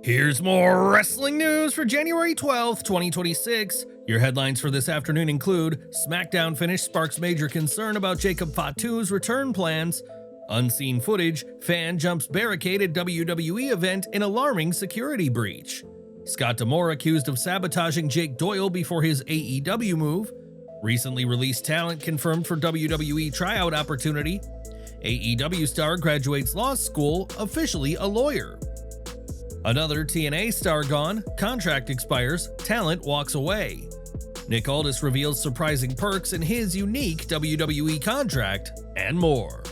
Here's more wrestling news for January 12th, 2026. Your headlines for this afternoon include SmackDown finish sparks major concern about Jacob Fatu's return plans. Unseen footage, fan jumps Barricade at WWE event in alarming security breach. Scott D'Amore accused of sabotaging Jake Doyle before his AEW move. Recently released talent confirmed for WWE tryout opportunity. AEW star graduates law school, officially a lawyer. Another TNA star gone, contract expires, talent walks away. Nick Aldis reveals surprising perks in his unique WWE contract, and more.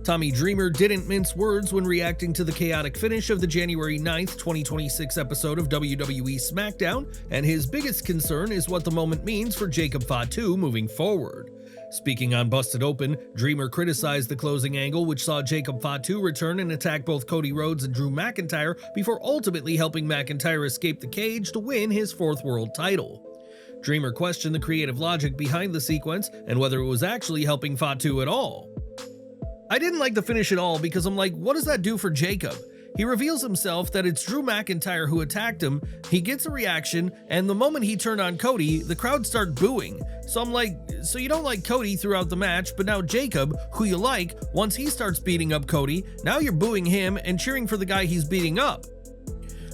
Tommy Dreamer didn't mince words when reacting to the chaotic finish of the January 9th, 2026 episode of WWE SmackDown, and his biggest concern is what the moment means for Jacob Fatu moving forward. Speaking on Busted Open, Dreamer criticized the closing angle which saw Jacob Fatu return and attack both Cody Rhodes and Drew McIntyre before ultimately helping McIntyre escape the cage to win his fourth world title. Dreamer questioned the creative logic behind the sequence and whether it was actually helping Fatu at all. I didn't like the finish at all because I'm like, what does that do for Jacob? He reveals himself that it's Drew McIntyre who attacked him, he gets a reaction, and the moment he turned on Cody, the crowd started booing. So I'm like, so you don't like Cody throughout the match, but now Jacob, who you like, once he starts beating up Cody, now you're booing him and cheering for the guy he's beating up.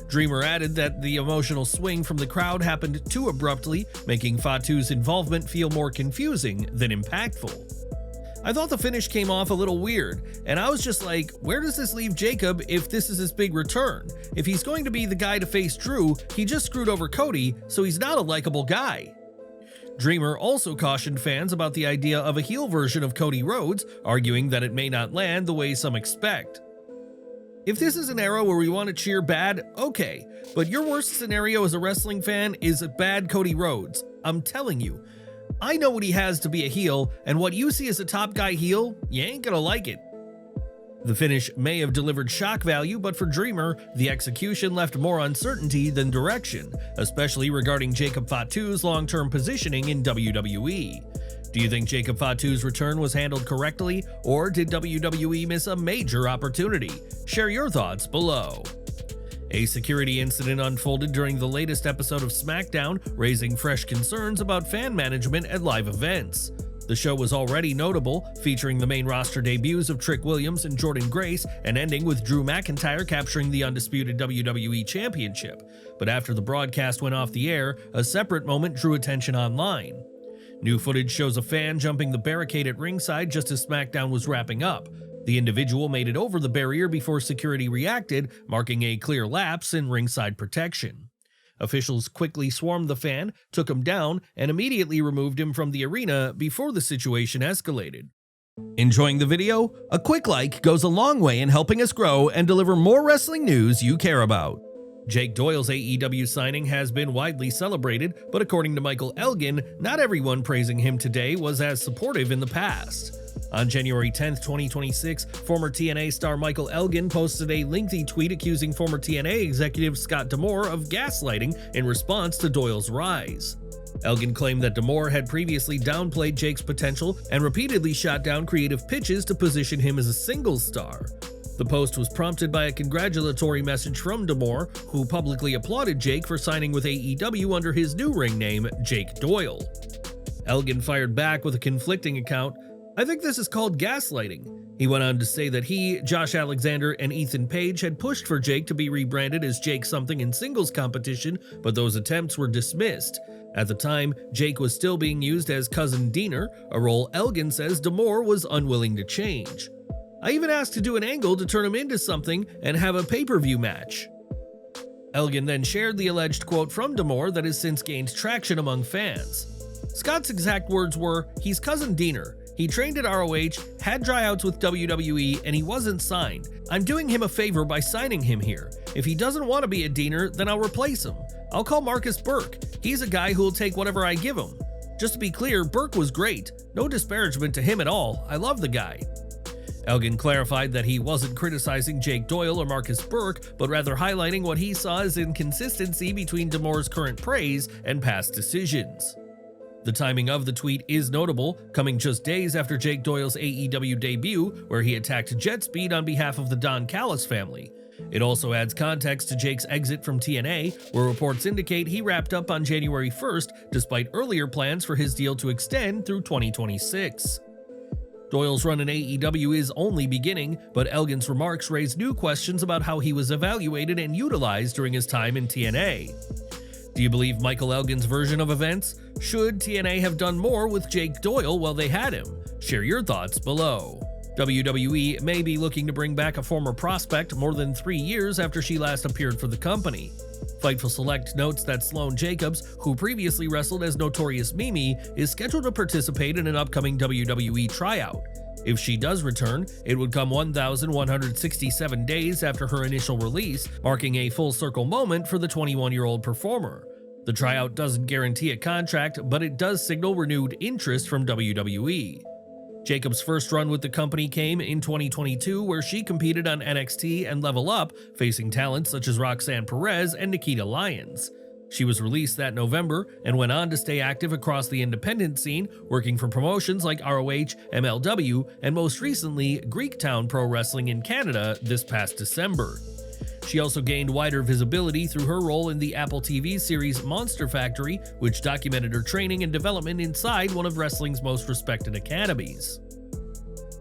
Dreamer added that the emotional swing from the crowd happened too abruptly, making Fatu's involvement feel more confusing than impactful. I thought the finish came off a little weird, and I was just like, where does this leave Jacob if this is his big return? If he's going to be the guy to face Drew, he just screwed over Cody, so he's not a likable guy. Dreamer also cautioned fans about the idea of a heel version of Cody Rhodes, arguing that it may not land the way some expect. If this is an era where we want to cheer bad, okay, but your worst scenario as a wrestling fan is a bad Cody Rhodes. I'm telling you. I know what he has to be a heel, and what you see as a top guy heel, you ain't gonna like it. The finish may have delivered shock value, but for Dreamer, the execution left more uncertainty than direction, especially regarding Jacob Fatu's long-term positioning in WWE. Do you think Jacob Fatu's return was handled correctly, or did WWE miss a major opportunity? Share your thoughts below. A security incident unfolded during the latest episode of SmackDown, raising fresh concerns about fan management at live events. The show was already notable, featuring the main roster debuts of Trick Williams and Jordynne Grace, and ending with Drew McIntyre capturing the undisputed WWE Championship. But after the broadcast went off the air, a separate moment drew attention online. New footage shows a fan jumping the barricade at ringside just as SmackDown was wrapping up. The individual made it over the barrier before security reacted, marking a clear lapse in ringside protection. Officials quickly swarmed the fan, took him down, and immediately removed him from the arena before the situation escalated. Enjoying the video? A quick like goes a long way in helping us grow and deliver more wrestling news you care about. Jake Doyle's AEW signing has been widely celebrated, but according to Michael Elgin, not everyone praising him today was as supportive in the past. On January 10th, 2026, former TNA star Michael Elgin posted a lengthy tweet accusing former TNA executive Scott D'Amore of gaslighting in response to Doyle's rise. Elgin claimed that D'Amore had previously downplayed Jake's potential and repeatedly shot down creative pitches to position him as a singles star. The post was prompted by a congratulatory message from D'Amore, who publicly applauded Jake for signing with AEW under his new ring name, Jake Doyle. Elgin fired back with a conflicting account. I think this is called gaslighting. He went on to say that he, Josh Alexander, and Ethan Page had pushed for Jake to be rebranded as Jake something in singles competition, but those attempts were dismissed. At the time, Jake was still being used as Cousin Diener, a role Elgin says D'Amore was unwilling to change. I even asked to do an angle to turn him into something and have a pay-per-view match. Elgin then shared the alleged quote from D'Amore that has since gained traction among fans. Scott's exact words were, "He's Cousin Diener. He trained at ROH, had tryouts with WWE, and he wasn't signed. I'm doing him a favor by signing him here. If he doesn't want to be a Diener, then I'll replace him. I'll call Marcus Burke. He's a guy who'll take whatever I give him." Just to be clear, Burke was great. No disparagement to him at all. I love the guy. Elgin clarified that he wasn't criticizing Jake Doyle or Marcus Burke, but rather highlighting what he saw as inconsistency between D'Amore's current praise and past decisions. The timing of the tweet is notable, coming just days after Jake Doyle's AEW debut, where he attacked Jet Speed on behalf of the Don Callis family. It also adds context to Jake's exit from TNA, where reports indicate he wrapped up on January 1st despite earlier plans for his deal to extend through 2026. Doyle's run in AEW is only beginning, but Elgin's remarks raise new questions about how he was evaluated and utilized during his time in TNA. Do you believe Michael Elgin's version of events? Should TNA have done more with Jake Doyle while they had him? Share your thoughts below. WWE may be looking to bring back a former prospect more than 3 years after she last appeared for the company. Fightful Select notes that Sloane Jacobs, who previously wrestled as Notorious Mimi, is scheduled to participate in an upcoming WWE tryout. If she does return, it would come 1,167 days after her initial release, marking a full circle moment for the 21-year-old performer. The tryout doesn't guarantee a contract, but it does signal renewed interest from WWE. Jacobs' first run with the company came in 2022, where she competed on NXT and Level Up, facing talents such as Roxanne Perez and Nikita Lyons. She was released that November and went on to stay active across the independent scene, working for promotions like ROH, MLW, and most recently Greektown Pro Wrestling in Canada this past December. She also gained wider visibility through her role in the Apple TV series Monster Factory, which documented her training and development inside one of wrestling's most respected academies.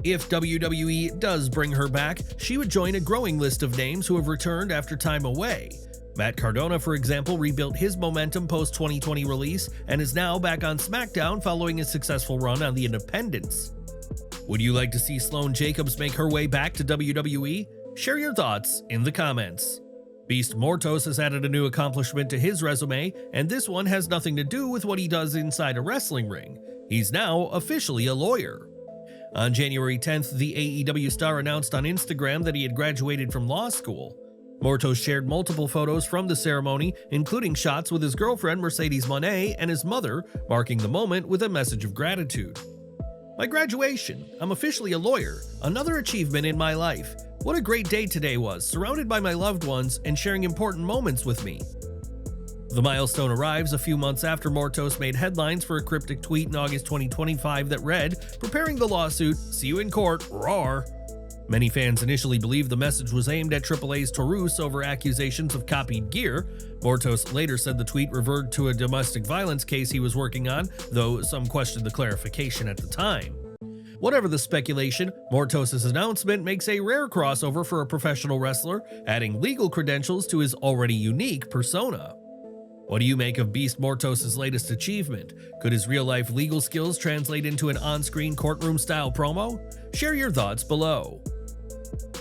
If WWE does bring her back, she would join a growing list of names who have returned after time away. Matt Cardona, for example, rebuilt his momentum post-2020 release and is now back on SmackDown following a successful run on the Independents. Would you like to see Sloane Jacobs make her way back to WWE? Share your thoughts in the comments. Beast Mortos has added a new accomplishment to his resume, and this one has nothing to do with what he does inside a wrestling ring. He's now officially a lawyer. On January 10th, the AEW star announced on Instagram that he had graduated from law school. Mortos shared multiple photos from the ceremony, including shots with his girlfriend Mercedes Moné and his mother, marking the moment with a message of gratitude. My graduation. I'm officially a lawyer. Another achievement in my life. What a great day today was, surrounded by my loved ones and sharing important moments with me. The milestone arrives a few months after Mortos made headlines for a cryptic tweet in August 2025 that read, "Preparing the lawsuit, see you in court, roar." Many fans initially believed the message was aimed at AAA's Taurus over accusations of copied gear. Mortos later said the tweet referred to a domestic violence case he was working on, though some questioned the clarification at the time. Whatever the speculation, Mortos' announcement makes a rare crossover for a professional wrestler, adding legal credentials to his already unique persona. What do you make of Beast Mortos' latest achievement? Could his real-life legal skills translate into an on-screen courtroom-style promo? Share your thoughts below.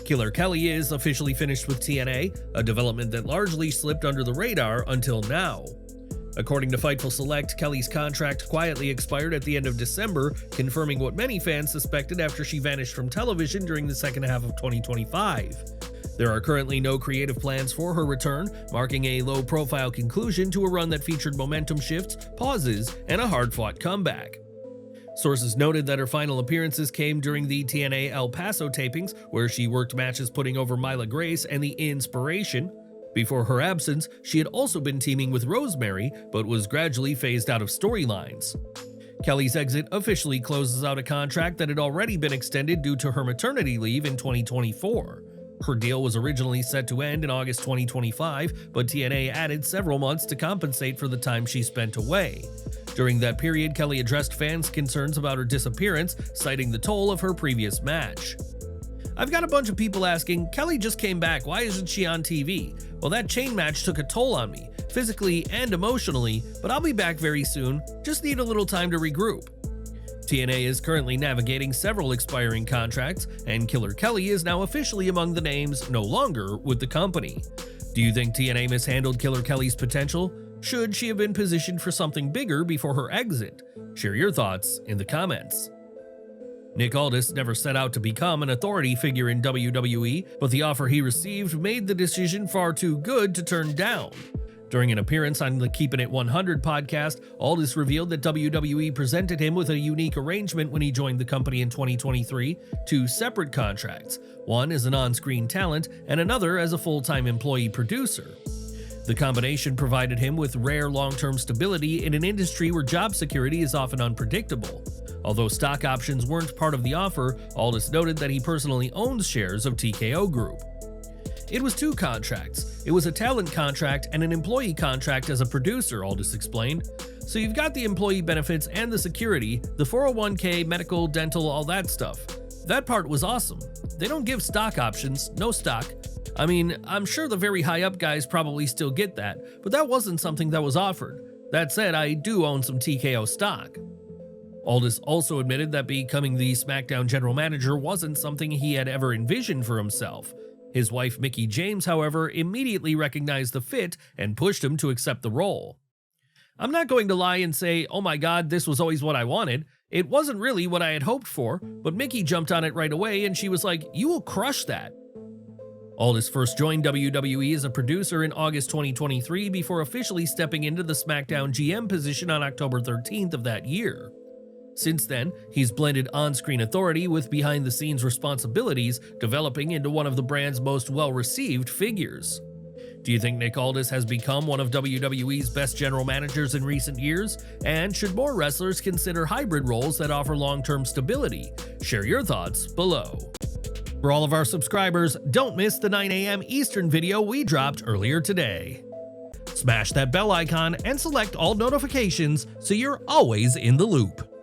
Killer Kelly is officially finished with TNA, a development that largely slipped under the radar until now. According to Fightful Select, Kelly's contract quietly expired at the end of December, confirming what many fans suspected after she vanished from television during the second half of 2025. There are currently no creative plans for her return, marking a low-profile conclusion to a run that featured momentum shifts, pauses, and a hard-fought comeback. Sources noted that her final appearances came during the TNA El Paso tapings, where she worked matches putting over Myla Grace and The Inspiration. Before her absence, she had also been teaming with Rosemary, but was gradually phased out of storylines. Kelly's exit officially closes out a contract that had already been extended due to her maternity leave in 2024. Her deal was originally set to end in August 2025, but TNA added several months to compensate for the time she spent away. During that period, Kelly addressed fans' concerns about her disappearance, citing the toll of her previous match. I've got a bunch of people asking, Kelly just came back, why isn't she on TV? Well, that chain match took a toll on me, physically and emotionally, but I'll be back very soon, just need a little time to regroup. TNA is currently navigating several expiring contracts, and Killer Kelly is now officially among the names no longer with the company. Do you think TNA mishandled Killer Kelly's potential? Should she have been positioned for something bigger before her exit? Share your thoughts in the comments. Nick Aldis never set out to become an authority figure in WWE, but the offer he received made the decision far too good to turn down. During an appearance on the Keepin' It 100 podcast, Aldis revealed that WWE presented him with a unique arrangement when he joined the company in 2023, two separate contracts, one as an on-screen talent and another as a full-time employee producer. The combination provided him with rare long-term stability in an industry where job security is often unpredictable. Although stock options weren't part of the offer, Aldis noted that he personally owns shares of TKO Group. It was two contracts. It was a talent contract and an employee contract as a producer, Aldis explained. So you've got the employee benefits and the security, the 401k, medical, dental, all that stuff. That part was awesome. They don't give stock options, no stock. I mean, I'm sure the very high up guys probably still get that, but that wasn't something that was offered. That said, I do own some TKO stock. Aldis also admitted that becoming the SmackDown general manager wasn't something he had ever envisioned for himself. His wife Mickie James, however, immediately recognized the fit and pushed him to accept the role. I'm not going to lie and say, oh my god, this was always what I wanted. It wasn't really what I had hoped for, but Mickie jumped on it right away and she was like, you will crush that. Aldis first joined WWE as a producer in August 2023 before officially stepping into the SmackDown GM position on October 13th of that year. Since then, he's blended on-screen authority with behind-the-scenes responsibilities, developing into one of the brand's most well-received figures. Do you think Nick Aldis has become one of WWE's best general managers in recent years? And should more wrestlers consider hybrid roles that offer long-term stability? Share your thoughts below. For all of our subscribers, don't miss the 9 a.m. Eastern video we dropped earlier today. Smash that bell icon and select all notifications so you're always in the loop.